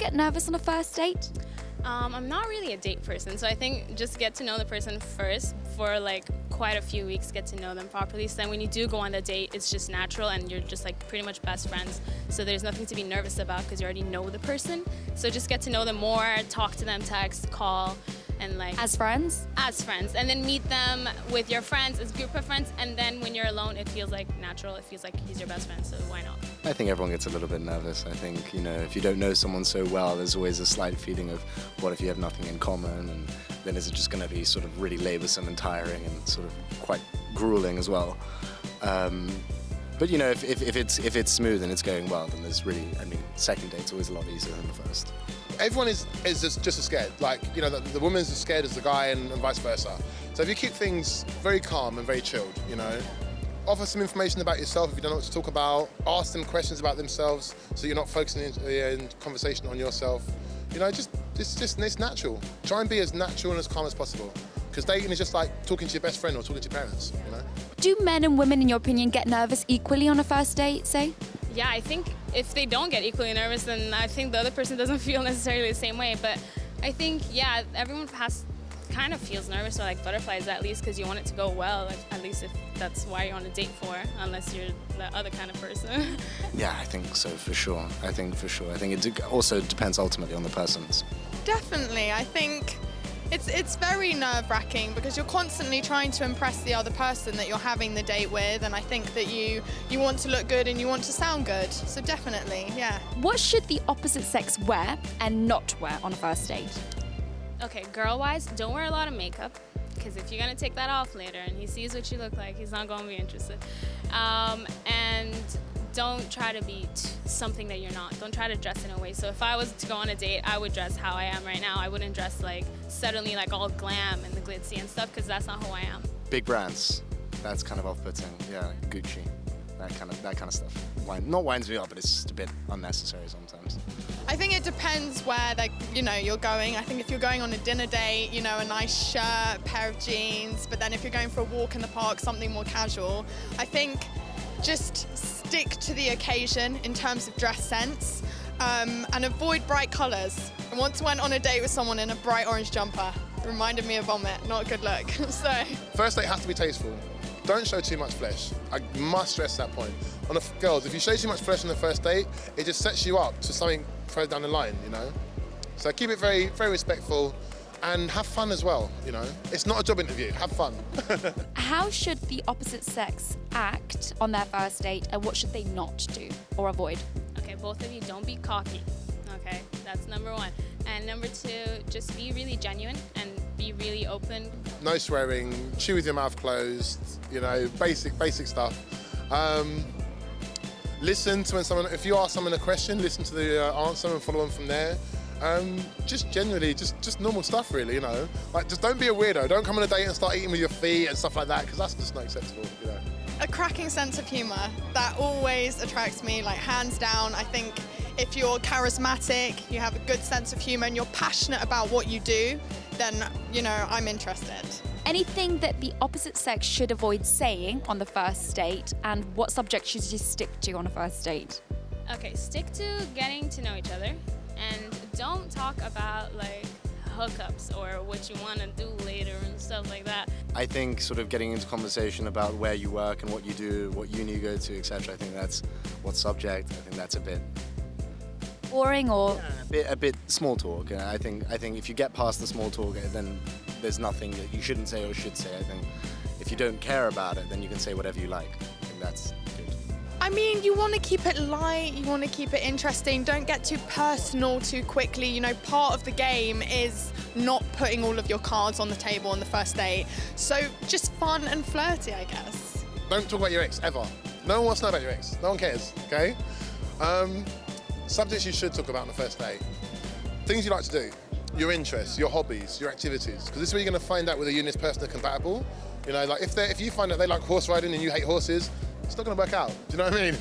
get nervous on a first date? I'm not really a date person, so I think just get to know the person first for like quite a few weeks, get to know them properly. So then when you do go on the date, it's just natural and you're just like pretty much best friends. So there's nothing to be nervous about because you already know the person. So just get to know them more, talk to them, text, call, and like... As friends? As friends. And then meet them with your friends as a group of friends. And then when you're alone, it feels like natural. It feels like he's your best friend, so why not? I think everyone gets a little bit nervous. I think, you know, if you don't know someone so well, there's always a slight feeling of what if you have nothing in common, and then is it just going to be sort of really laborsome and tiring and sort of quite grueling as well. But you know, if it's smooth and it's going well, then there's really, I mean, second date's always a lot easier than the first. Everyone is just as scared. Like, you know, the woman's as scared as the guy and vice versa. So if you keep things very calm and very chilled, you know, offer some information about yourself if you don't know what to talk about, ask them questions about themselves so you're not focusing in conversation on yourself. You know, it's natural. Try and be as natural and as calm as possible. Because dating is just like talking to your best friend or talking to your parents, you know? Do men and women, in your opinion, get nervous equally on a first date, say? Yeah, I think if they don't get equally nervous, then I think the other person doesn't feel necessarily the same way. But I think, yeah, everyone kind of feels nervous or like butterflies at least because you want it to go well, at least if that's why you're on a date for, unless you're the other kind of person. Yeah, I think so, for sure. I think it also depends ultimately on the persons. Definitely. I think it's very nerve-wracking because you're constantly trying to impress the other person that you're having the date with, and I think that you want to look good and you want to sound good. So definitely, yeah. What should the opposite sex wear and not wear on a first date? Okay, girl-wise, don't wear a lot of makeup, because if you're gonna take that off later and he sees what you look like, he's not gonna be interested. And don't try to be something that you're not. Don't try to dress in a way. So if I was to go on a date, I would dress how I am right now. I wouldn't dress like suddenly like all glam and the glitzy and stuff, because that's not who I am. Big brands, that's kind of off-putting. Yeah, Gucci, that kind of stuff. Not winds me up, but it's just a bit unnecessary sometimes. I think it depends where you're going. I think if you're going on a dinner date, you know, a nice shirt, pair of jeans, but then if you're going for a walk in the park, something more casual. I think just stick to the occasion in terms of dress sense, and avoid bright colours. I once went on a date with someone in a bright orange jumper. It reminded me of vomit, not a good look. So First date has to be tasteful. Don't show too much flesh. I must stress that point. Girls, if you show too much flesh on the first date, it just sets you up to something further down the line, you know? So keep it very, very respectful and have fun as well, you know? It's not a job interview, have fun. How should the opposite sex act on their first date, and what should they not do or avoid? Okay, both of you, don't be cocky. Okay, that's number one. And number two, just be really genuine and be really open. No swearing, chew with your mouth closed, you know, basic stuff. Listen to if you ask someone a question, listen to the answer and follow on from there. Just generally, just normal stuff really, you know. Like, just don't be a weirdo. Don't come on a date and start eating with your feet and stuff like that, because that's just not acceptable, you know. a cracking sense of humour, that always attracts me, like hands down. I think if you're charismatic, you have a good sense of humour and you're passionate about what you do, then, you know, I'm interested. Anything that the opposite sex should avoid saying on the first date, and what subject should you stick to on a first date? Okay, stick to getting to know each other and don't talk about like hookups or what you want to do later and stuff like that. I think sort of getting into conversation about where you work and what you do, what uni you go to, etc. I think that's what subject. I think that's a bit Boring or a bit small talk. I think if you get past the small talk, then there's nothing that you shouldn't say or should say. I think if you don't care about it, then you can say whatever you like. I think that's good. I mean, you want to keep it light, you want to keep it interesting, don't get too personal too quickly. You know, part of the game is not putting all of your cards on the table on the first date. So just fun and flirty, I guess. Don't talk about your ex, ever. No one wants to know about your ex. No one cares, okay? Subjects you should talk about on the first date. Things you like to do, your interests, your hobbies, your activities. Because this is where you're going to find out whether you and this person are compatible. You know, like if you find out they like horse riding and you hate horses, it's not going to work out. Do you know what I mean?